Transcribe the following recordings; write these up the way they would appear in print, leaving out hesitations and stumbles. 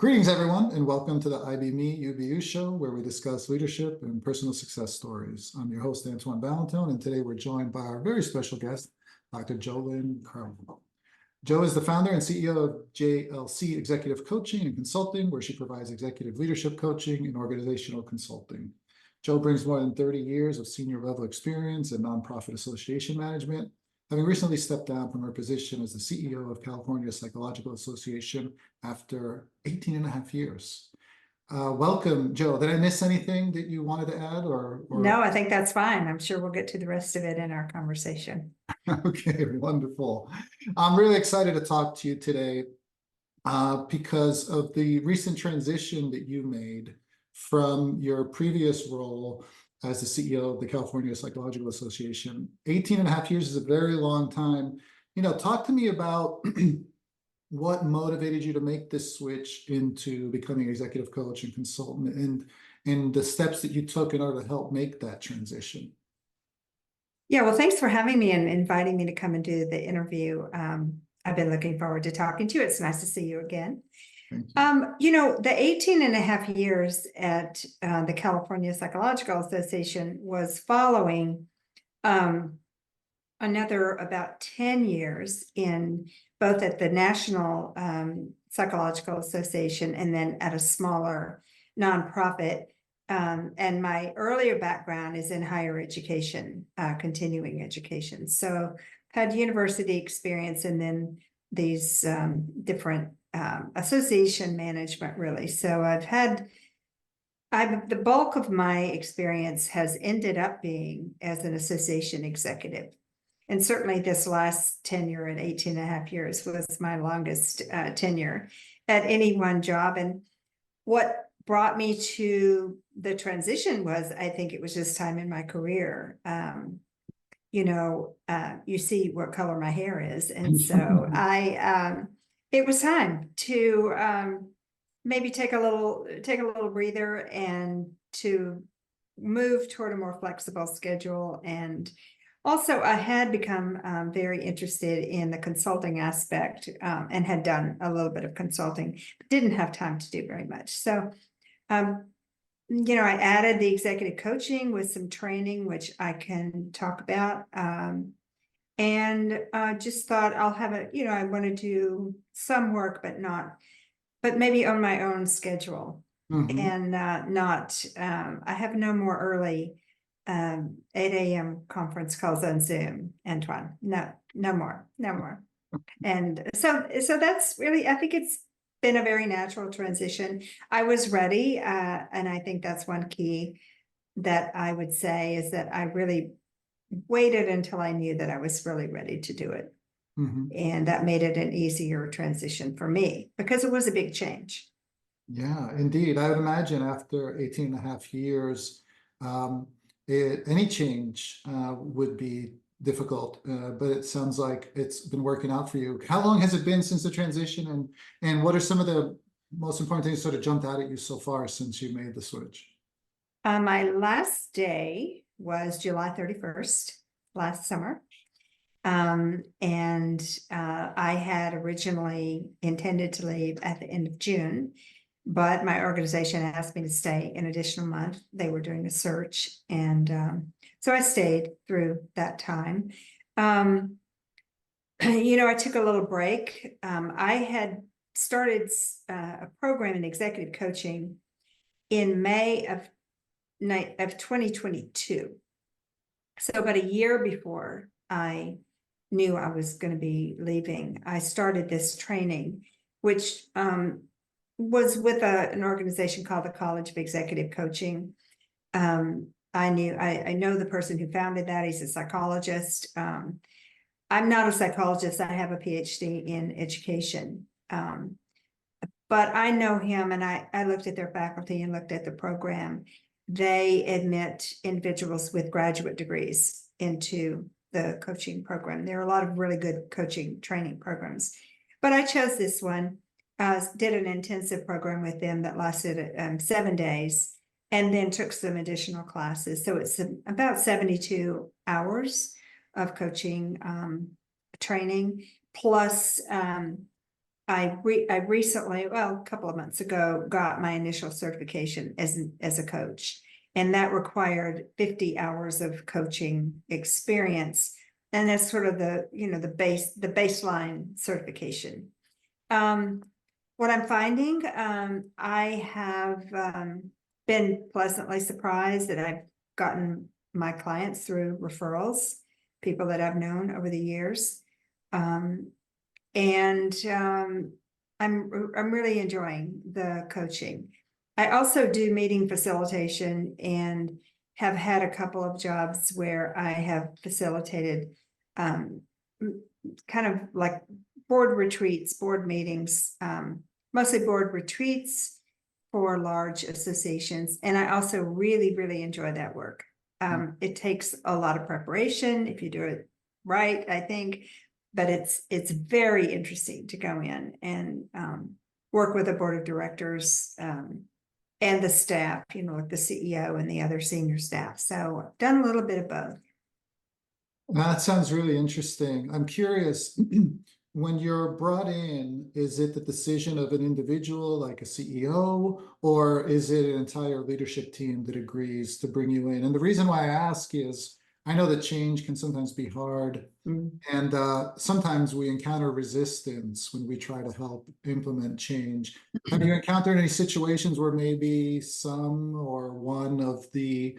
Greetings, everyone, and welcome to the IBME UBU show, where we discuss leadership and personal success stories. I'm your host, Antoine Valentone, and today we're joined by our very special guest, Dr. Linder-Crow. Jo is the founder and CEO of JLC Executive Coaching and Consulting, where she provides executive leadership coaching and organizational consulting. Jo brings more than 30 years of senior level experience in nonprofit association management, having recently stepped down from her position as the CEO of California Psychological Association after 18 and a half years. Welcome, Jo. Did I miss anything that you wanted to add? No, I think that's fine. I'm sure we'll get to the rest of it in our conversation. Okay, wonderful. I'm really excited to talk to you today because of the recent transition that you made from your previous role as the CEO of the California Psychological Association. 18 and a half years is a very long time. Talk to me about what motivated you to make this switch into becoming an executive coach and consultant, and the steps that you took in order to help make that transition. Yeah, well, thanks for having me and inviting me to come and do the interview. I've been looking forward to talking to you. It's nice to see you again. The 18 and a half years at the California Psychological Association was following another about 10 years in both at the National Psychological Association and then at a smaller nonprofit. And my earlier background is in higher education, continuing education. So had university experience and then these different association management, really. So the bulk of my experience has ended up being as an association executive. And certainly this last tenure at 18 and a half years was my longest tenure at any one job. And what brought me to the transition was, I think it was just time in my career. You see what color my hair is. And so it was time to maybe take a little breather and to move toward a more flexible schedule. And also I had become very interested in the consulting aspect and had done a little bit of consulting, but didn't have time to do very much. So, I added the executive coaching with some training, which I can talk about. And just thought I'll have I want to do some work, but maybe on my own schedule. And I have no more early 8 a.m. conference calls on Zoom, Antoine. No more. And so that's really, I think it's been a very natural transition. I was ready. And I think that's one key that I would say is that I really waited until I knew that I was really ready to do it. And that made it an easier transition for me because it was a big change. Yeah, indeed. I would imagine after 18 and a half years, any change would be difficult, but it sounds like it's been working out for you. How long has it been since the transition, and what are some of the most important things sort of jumped out at you so far since you made the switch? My last day was July 31st last summer. I had originally intended to leave at the end of June, but my organization asked me to stay an additional month. They were doing a search. And so I stayed through that time. I took a little break. I had started a program in executive coaching in May of 2022. So about a year before I knew I was going to be leaving, I started this training, which was with an organization called the College of Executive Coaching. I know the person who founded that. He's a psychologist. I'm not a psychologist. I have a PhD in education. But I know him, and I looked at their faculty and looked at the program. They admit individuals with graduate degrees into the coaching program. There are a lot of really good coaching training programs, but I chose this one. Did an intensive program with them that lasted 7 days, and then took some additional classes. So it's about 72 hours of coaching training, plus I recently, well, a couple of months ago, got my initial certification as a coach. And that required 50 hours of coaching experience. And that's sort of the, the baseline certification. What I'm finding, I have been pleasantly surprised that I've gotten my clients through referrals, people that I've known over the years. I'm really enjoying the coaching. I also do meeting facilitation and have had a couple of jobs where I have facilitated kind of like board retreats, board meetings, mostly board retreats for large associations. And I also really, really enjoy that work. It takes a lot of preparation if you do it right, I think, but it's very interesting to go in and work with a board of directors and the staff, like the CEO and the other senior staff. So I've done a little bit of both. That sounds really interesting. I'm curious, when you're brought in, is it the decision of an individual like a CEO, or is it an entire leadership team that agrees to bring you in? And the reason why I ask is, I know that change can sometimes be hard, and sometimes we encounter resistance when we try to help implement change. Have you encountered any situations where maybe some or one of the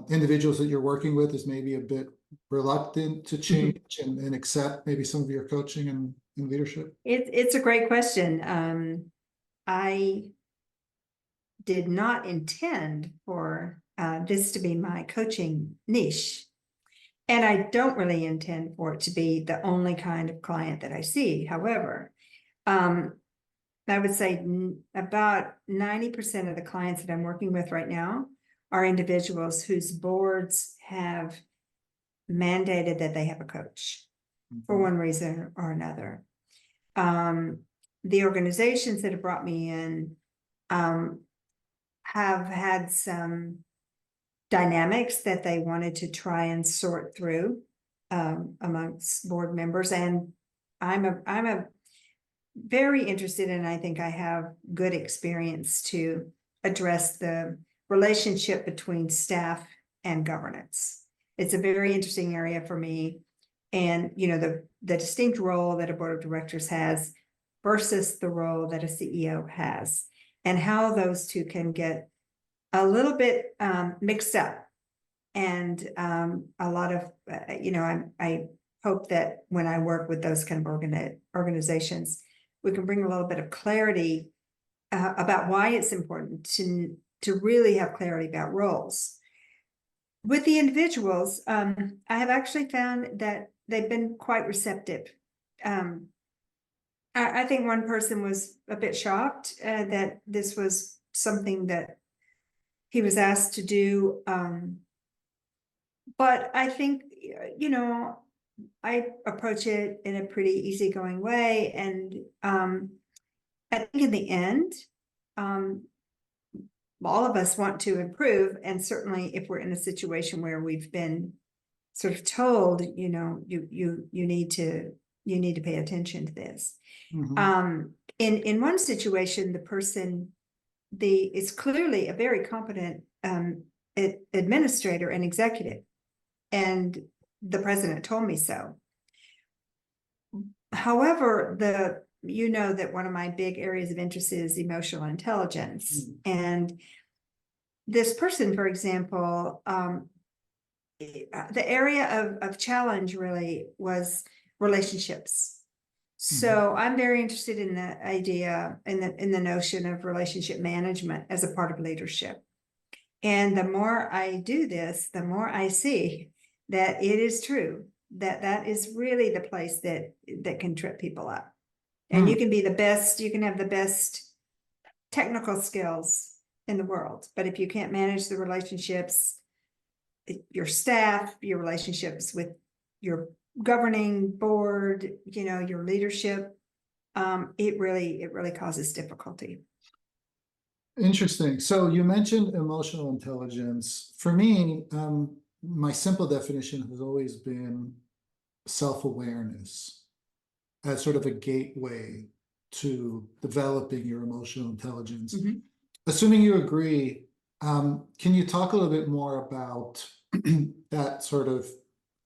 individuals that you're working with is maybe a bit reluctant to change and accept maybe some of your coaching and leadership? It's a great question. I did not intend for this to be my coaching niche. And I don't really intend for it to be the only kind of client that I see. However, I would say about 90% of the clients that I'm working with right now are individuals whose boards have mandated that they have a coach for one reason or another. The organizations that have brought me in have had some dynamics that they wanted to try and sort through amongst board members, and I'm a very interested, and I think I have good experience to address the relationship between staff and governance. It's a very interesting area for me, and the distinct role that a board of directors has versus the role that a CEO has, and how those two can get a little bit mixed up. And a lot of, I hope that when I work with those kind of organizations, we can bring a little bit of clarity about why it's important to really have clarity about roles. With the individuals, I have actually found that they've been quite receptive. I think one person was a bit shocked that this was something that he was asked to do. But I think, I approach it in a pretty easygoing way. And I think in the end, all of us want to improve. And certainly if we're in a situation where we've been sort of told, you need to pay attention to this. In one situation, the person is clearly a very competent administrator and executive, and the president told me so. However, that one of my big areas of interest is emotional intelligence. And this person, for example, the area of challenge really was relationships. So I'm very interested in the idea, in the notion of relationship management as a part of leadership. And the more I do this, the more I see that it is true, that is really the place that can trip people up. And you can be the best, you can have the best technical skills in the world, but if you can't manage the relationships, your staff, your relationships with your governing board, your leadership, it really causes difficulty. Interesting. So you mentioned emotional intelligence. For me, my simple definition has always been self-awareness as sort of a gateway to developing your emotional intelligence. Mhm. Assuming you agree, can you talk a little bit more about that sort of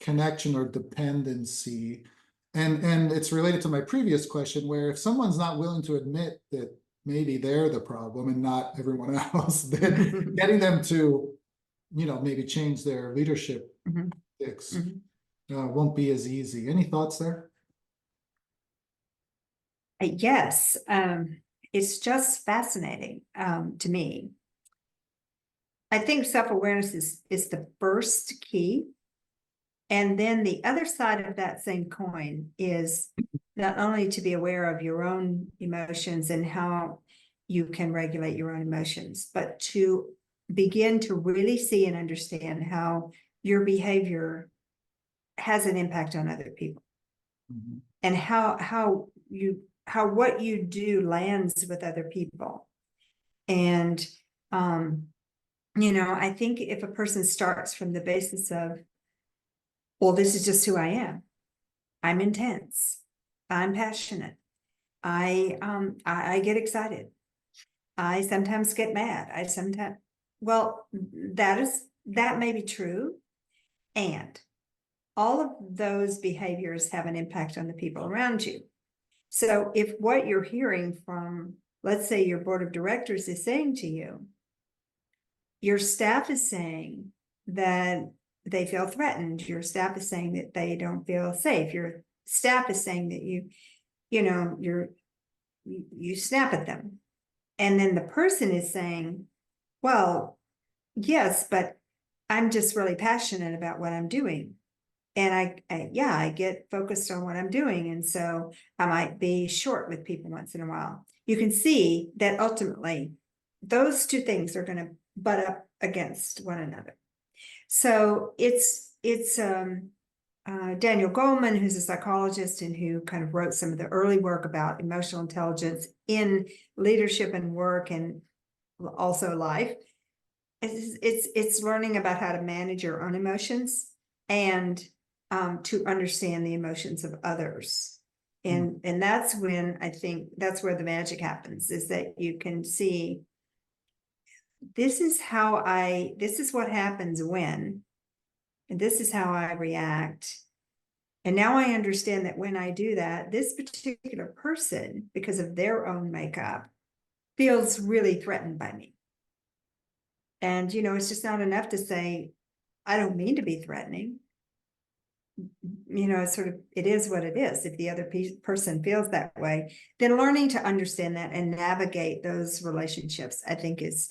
connection or dependency? And it's related to my previous question, where if someone's not willing to admit that maybe they're the problem and not everyone else, then getting them to, maybe change their leadership Mhm. sticks Mhm. won't be as easy. Any thoughts there? Yes, it's just fascinating to me. I think self-awareness is the first key. And then the other side of that same coin is not only to be aware of your own emotions and how you can regulate your own emotions, but to begin to really see and understand how your behavior has an impact on other people. Mhm. And how what you do lands with other people. And I think if a person starts from the basis of, well, this is just who I am. I'm intense. I'm passionate. I get excited. I sometimes get mad. Well, that may be true. And all of those behaviors have an impact on the people around you. So if what you're hearing from, let's say, your board of directors is saying to you, your staff is saying that they feel threatened, your staff is saying that they don't feel safe, your staff is saying that you snap at them. And then the person is saying, well, yes, but I'm just really passionate about what I'm doing. And I get focused on what I'm doing. And so I might be short with people once in a while. You can see that ultimately those two things are going to butt up against one another. So it's Daniel Goleman, who's a psychologist and who kind of wrote some of the early work about emotional intelligence in leadership and work and also life. It's learning about how to manage your own emotions and to understand the emotions of others. And that's when I think that's where the magic happens, is that you can see this is what happens when, and this is how I react. And now I understand that when I do that, this particular person, because of their own makeup, feels really threatened by me. And, it's just not enough to say, I don't mean to be threatening. It's it is what it is. If the other person feels that way, then learning to understand that and navigate those relationships, I think is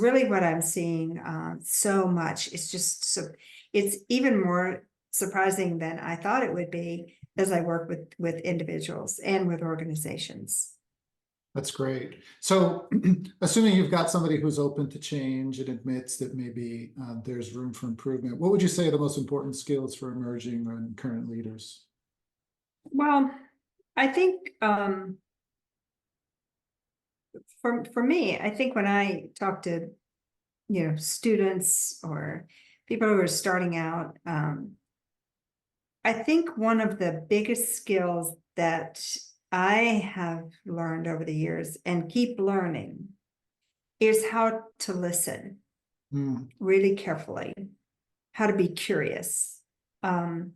really what I'm seeing so much. It's just it's even more surprising than I thought it would be as I work with individuals and with organizations. That's great. So, assuming you've got somebody who's open to change and admits that maybe there's room for improvement, what would you say are the most important skills for emerging and current leaders? Well, I think for me, I think when I talk to students or people who are starting out, I think one of the biggest skills that I have learned over the years and keep learning is how to listen really carefully, how to be curious, how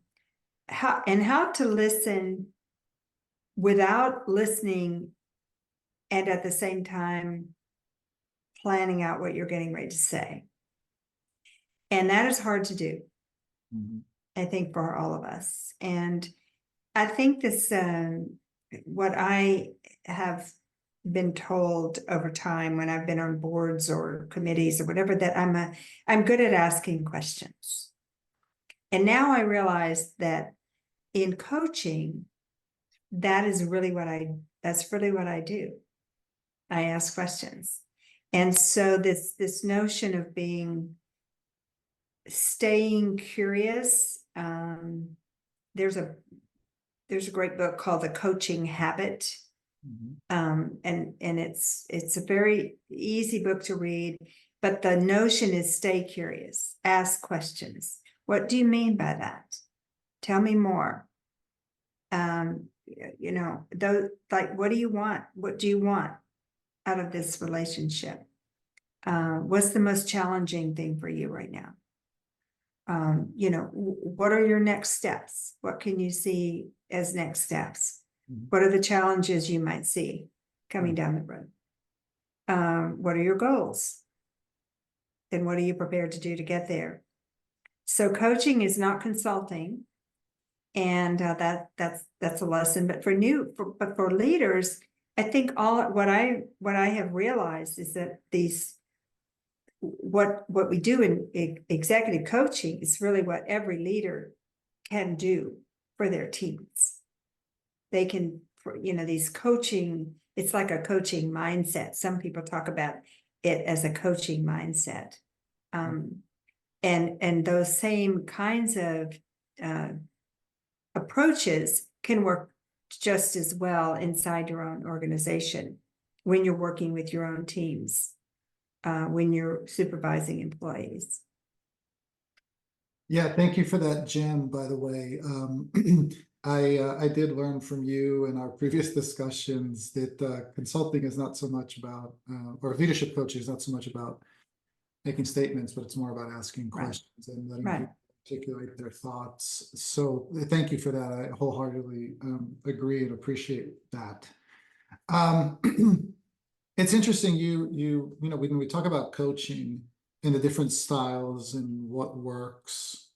to listen without listening and at the same time planning out what you're getting ready to say. And that is hard to do, I think, for all of us. And I think this, what I have been told over time when I've been on boards or committees or whatever, that I'm good at asking questions. And now I realize that in coaching, that's really what I do. I ask questions. And so this notion of staying curious, there's a great book called The Coaching Habit. And it's a very easy book to read, but the notion is stay curious, ask questions. What do you mean by that? Tell me more. you know, those, like, what do you want? What do you want out of this relationship? What's the most challenging thing for you right now? You know, what are your next steps? What can you see as next steps? Mhm. What are the challenges you might see coming down the road? What are your goals? And what are you prepared to do to get there? So coaching is not consulting. And that's a lesson. But for leaders, I think what I have realized is that what we do in executive coaching is really what every leader can do for their teams. They can, you know, these coaching, it's like a coaching mindset. Some people talk about it as a coaching mindset. And those same kinds of approaches can work just as well inside your own organization when you're working with your own teams, when you're supervising employees. Yeah, thank you for that, Jen, by the way. I did learn from you in our previous discussions that consulting is not so much about, or leadership coaching is not so much about making statements, but it's more about asking Right. questions and letting Right. people articulate their thoughts. So thank you for that. I wholeheartedly agree and appreciate that. It's interesting, you know, when we talk about coaching and the different styles and what works,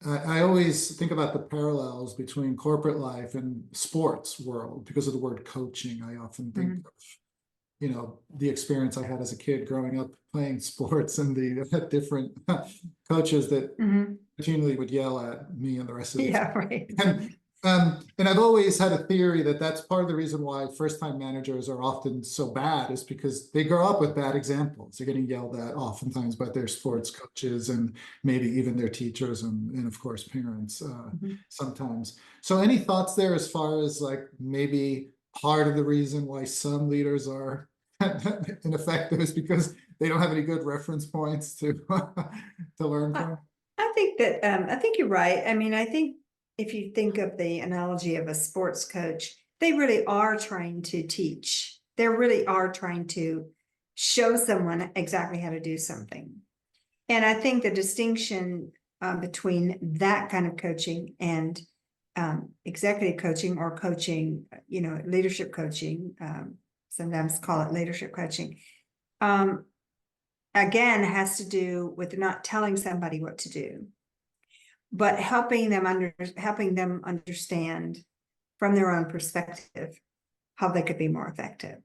I always think about the parallels between corporate life and sports world because of the word coaching. I often think of, you know, the experience I had as a kid growing up playing sports and the different coaches that continually would yell at me and the rest of the Yeah, right. and I've always had a theory that that's part of the reason why first-time managers are often so bad is because they grow up with bad examples. They're getting yelled at oftentimes by their sports coaches and maybe even their teachers and of course parents sometimes. So any thoughts there as far as like maybe part of the reason why some leaders are ineffective is because they don't have any good reference points to to learn from? I think that I think you're right. I mean, I think if you think of the analogy of a sports coach, they really are trying to teach. They really are trying to show someone exactly how to do something. And I think the distinction between that kind of coaching and executive coaching or coaching, you know, leadership coaching, sometimes call it leadership coaching, again, has to do with not telling somebody what to do, but helping them understand from their own perspective how they could be more effective.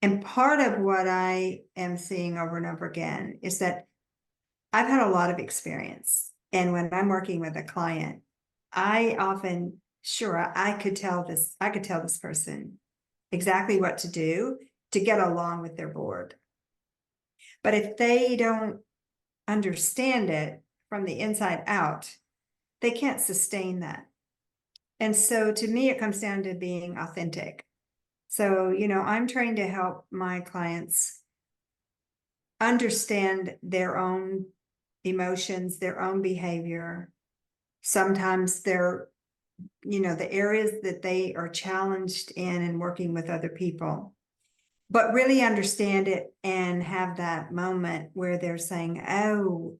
And part of what I am seeing over and over again is that I've had a lot of experience. And when I'm working with a client, I often, sure, I could tell this person exactly what to do to get along with their board. But if they don't understand it from the inside out, they can't sustain that. And so to me, it comes down to being authentic. So, you know, I'm trying to help my clients understand their own emotions, their own behavior. Sometimes they're, you know, the areas that they are challenged in and working with other people, but really understand it and have that moment where they're saying, oh,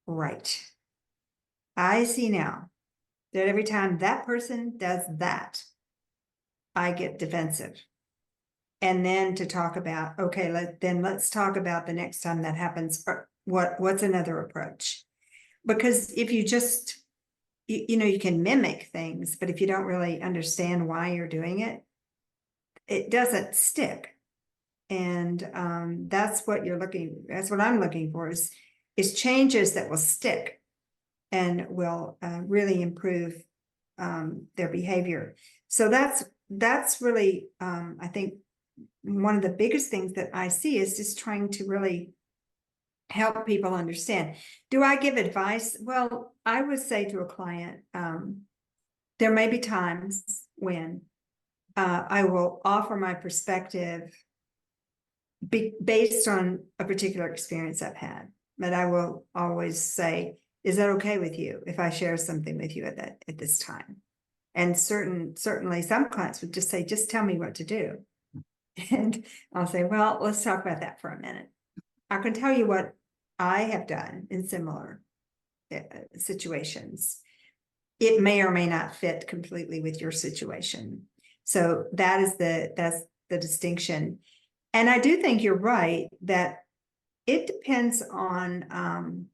right. I see now that every time that person does that, I get defensive. And then to talk about, okay, let's talk about the next time that happens. What's another approach? Because if you just, you know, you can mimic things, but if you don't really understand why you're doing it, it doesn't stick. And that's what I'm looking for is changes that will stick and will really improve their behavior. So that's really, I think, one of the biggest things that I see is just trying to really help people understand. Do I give advice? Well, I would say to a client, there may be times when I will offer my perspective based on a particular experience I've had. But I will always say, is that okay with you if I share something with you at this time? And certainly some clients would just say, just tell me what to do. And I'll say, well, let's talk about that for a minute. I can tell you what I have done in similar situations. It may or may not fit completely with your situation. So that's the distinction. And I do think you're right that it depends on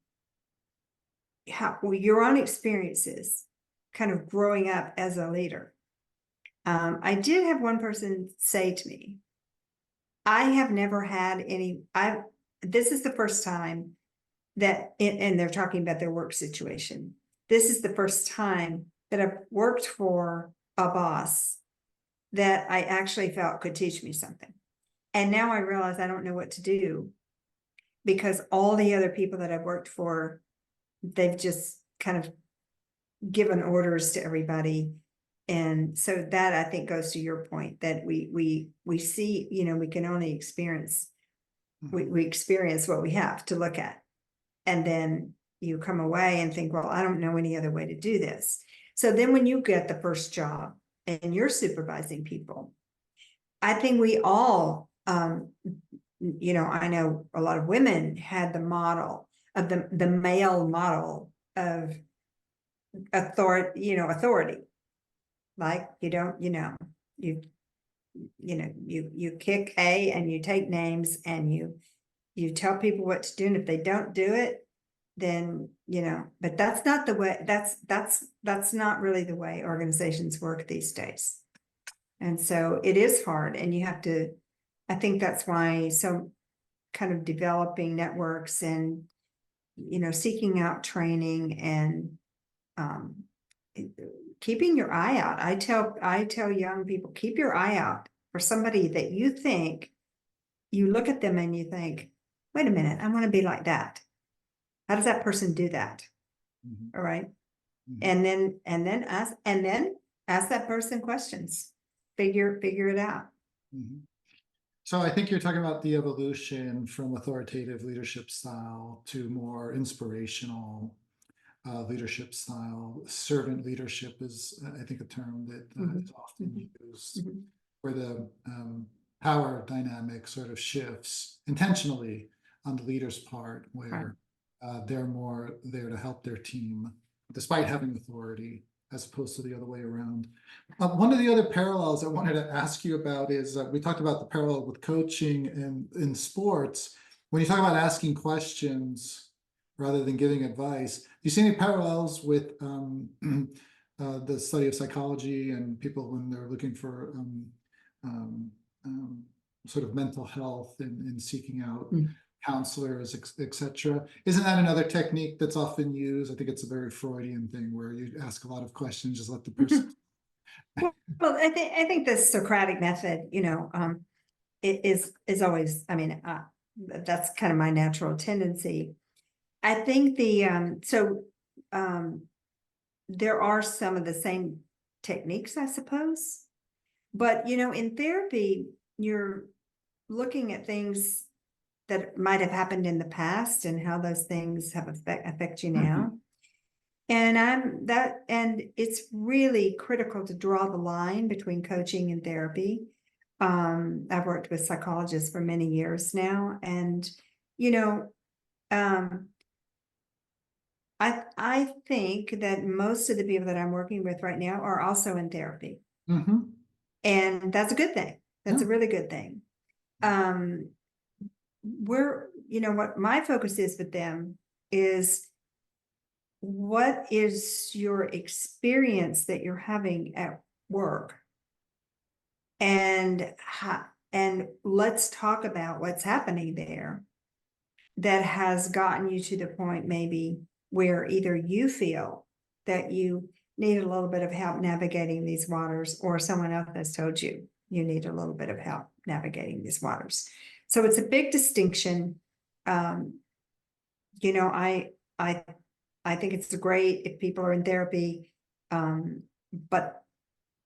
how your own experiences kind of growing up as a leader. I did have one person say to me, I have never had this is the first time that, and they're talking about their work situation. This is the first time that I've worked for a boss that I actually felt could teach me something. And now I realize I don't know what to do because all the other people that I've worked for, they've just kind of given orders to everybody. And so that I think goes to your point that we see, we can only experience, we experience what we have to look at. And then you come away and think, well, I don't know any other way to do this. So then when you get the first job and you're supervising people, I think we all, I know a lot of women had the model of the male model of authority. Like you kick A and you take names and you tell people what to do, and if they don't do it, then but that's not the way, that's not really the way organizations work these days. And so it is hard, and you have to, I think that's why some kind of developing networks and seeking out training and keeping your eye out. I tell young people, keep your eye out for somebody that you think, you look at them and you think, wait a minute, I want to be like that. How does that person do that? Mhm. All right. Mhm. And then ask that person questions. Figure it out. Mhm. So I think you're talking about the evolution from authoritative leadership style to more inspirational leadership style. Servant leadership is, I think, a term that is often used, where the power dynamic sort of shifts intentionally on the leader's part, where they're more there to help their team despite having authority, as opposed to the other way around. One of the other parallels I wanted to ask you about is we talked about the parallel with coaching and in sports. When you talk about asking questions rather than giving advice, do you see any parallels with the study of psychology and people when they're looking for sort of mental health and seeking out counselors, etc.? Isn't that another technique that's often used? I think it's a very Freudian thing where you ask a lot of questions, just let the person. Well, I think the Socratic method, it is always, I mean, that's kind of my natural tendency. I think there are some of the same techniques, I suppose, but in therapy, you're looking at things that might have happened in the past and how those things have affect you now. And it's really critical to draw the line between coaching and therapy. I've worked with psychologists for many years now, and I think that most of the people that I'm working with right now are also in therapy. And that's a good thing. That's a really good thing. What my focus is with them is, what is your experience that you're having at work? And let's talk about what's happening there that has gotten you to the point maybe where either you feel that you need a little bit of help navigating these waters, or someone else has told you you need a little bit of help navigating these waters. So it's a big distinction. I think it's great if people are in therapy, but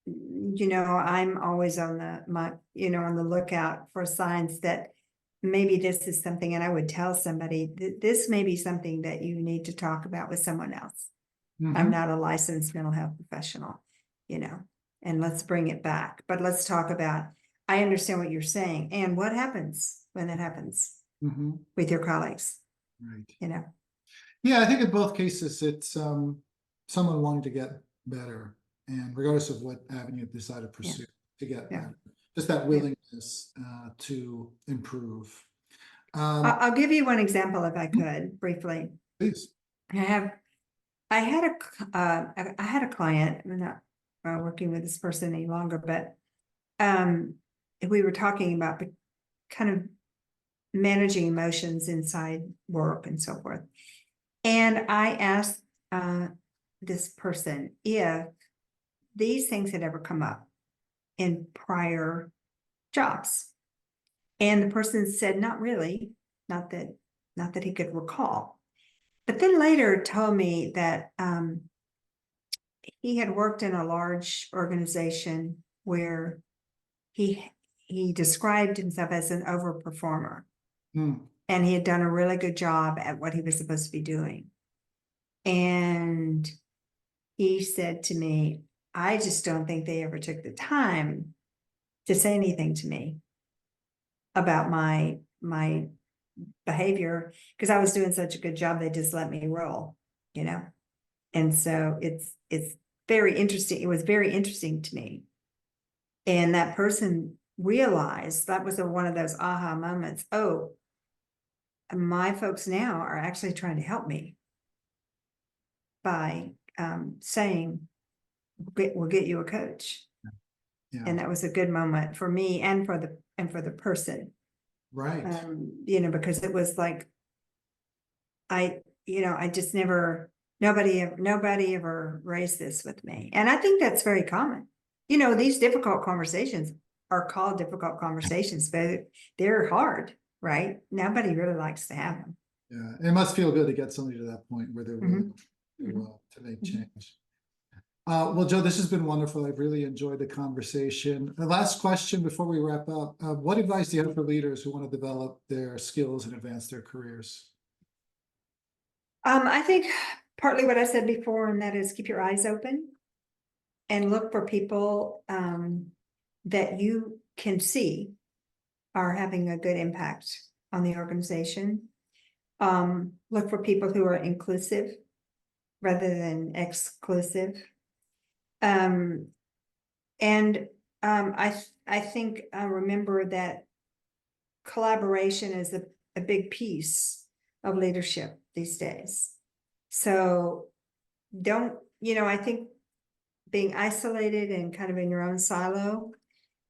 I'm always on the lookout for signs that maybe this is something, and I would tell somebody that this may be something that you need to talk about with someone else. I'm not a licensed mental health professional, and let's bring it back. But let's talk about, I understand what you're saying, and what happens when that happens with your colleagues, Right. Yeah, I think in both cases, it's someone wanting to get better, and regardless of what avenue you decide to pursue to get better, just that willingness to improve. I'll give you one example if I could briefly. Please. I had a client. I'm not working with this person any longer, but we were talking about kind of managing emotions inside work and so forth. And I asked this person if these things had ever come up in prior jobs. And the person said, not really, not that he could recall. But then later told me that he had worked in a large organization where he described himself as an overperformer. And he had done a really good job at what he was supposed to be doing. And he said to me, I just don't think they ever took the time to say anything to me about my behavior, because I was doing such a good job, they just let me roll, And so it's very interesting. It was very interesting to me. And that person realized, that was one of those aha moments. Oh, my folks now are actually trying to help me by saying, we'll get you a coach. And that was a good moment for me and for the person. Right. Because it was like, I just nobody ever raised this with me. And I think that's very common. These difficult conversations are called difficult conversations, but they're hard, right? Nobody really likes to have them. Yeah, it must feel good to get somebody to that point where they're willing to make change. Well, Joe, this has been wonderful. I've really enjoyed the conversation. The last question before we wrap up, what advice do you have for leaders who want to develop their skills and advance their careers? I think partly what I said before, and that is keep your eyes open and look for people that you can see are having a good impact on the organization. Look for people who are inclusive rather than exclusive. I think remember that collaboration is a big piece of leadership these days. So I think being isolated and kind of in your own silo,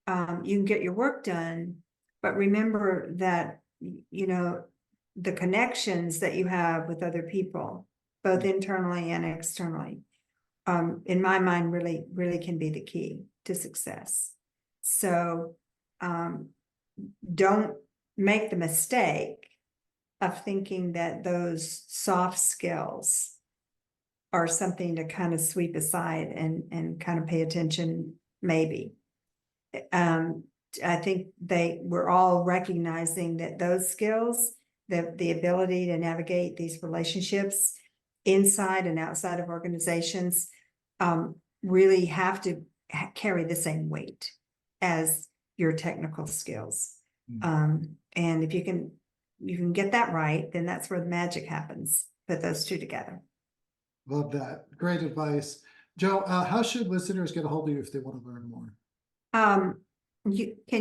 you can get your work done, but remember that, the connections that you have with other people, both internally and externally, in my mind, really, really can be the key to success. So don't make the mistake of thinking that those soft skills are something to kind of sweep aside and kind of pay attention, maybe. I think we're all recognizing that those skills, the ability to navigate these relationships inside and outside of organizations, really have to carry the same weight as your technical skills. And if you can get that right, then that's where the magic happens. Put those two together. Love that. Great advice. Joe, how should listeners get a hold of you if they want to learn more? Can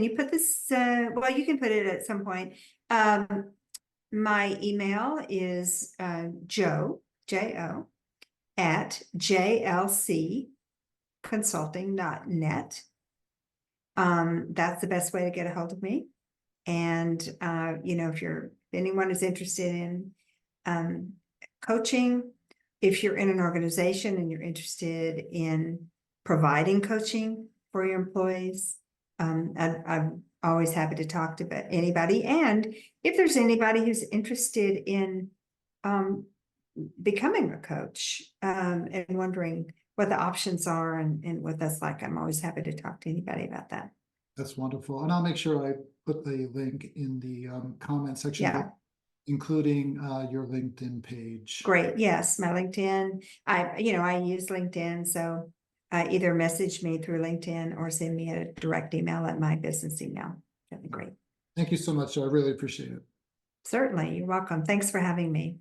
you put this, well, you can put it at some point. My email is Joe, J-O, at jlcconsulting.net. That's the best way to get a hold of me. And, if anyone is interested in coaching, if you're in an organization and you're interested in providing coaching for your employees, I'm always happy to talk to anybody. And if there's anybody who's interested in becoming a coach and wondering what the options are and what that's like, I'm always happy to talk to anybody about that. That's wonderful. And I'll make sure I put the link in the comment section, including your LinkedIn page. Great. Yes, my LinkedIn. I use LinkedIn, so either message me through LinkedIn or send me a direct email at my business email. That'd be great. Thank you so much. I really appreciate it. Certainly, you're welcome. Thanks for having me.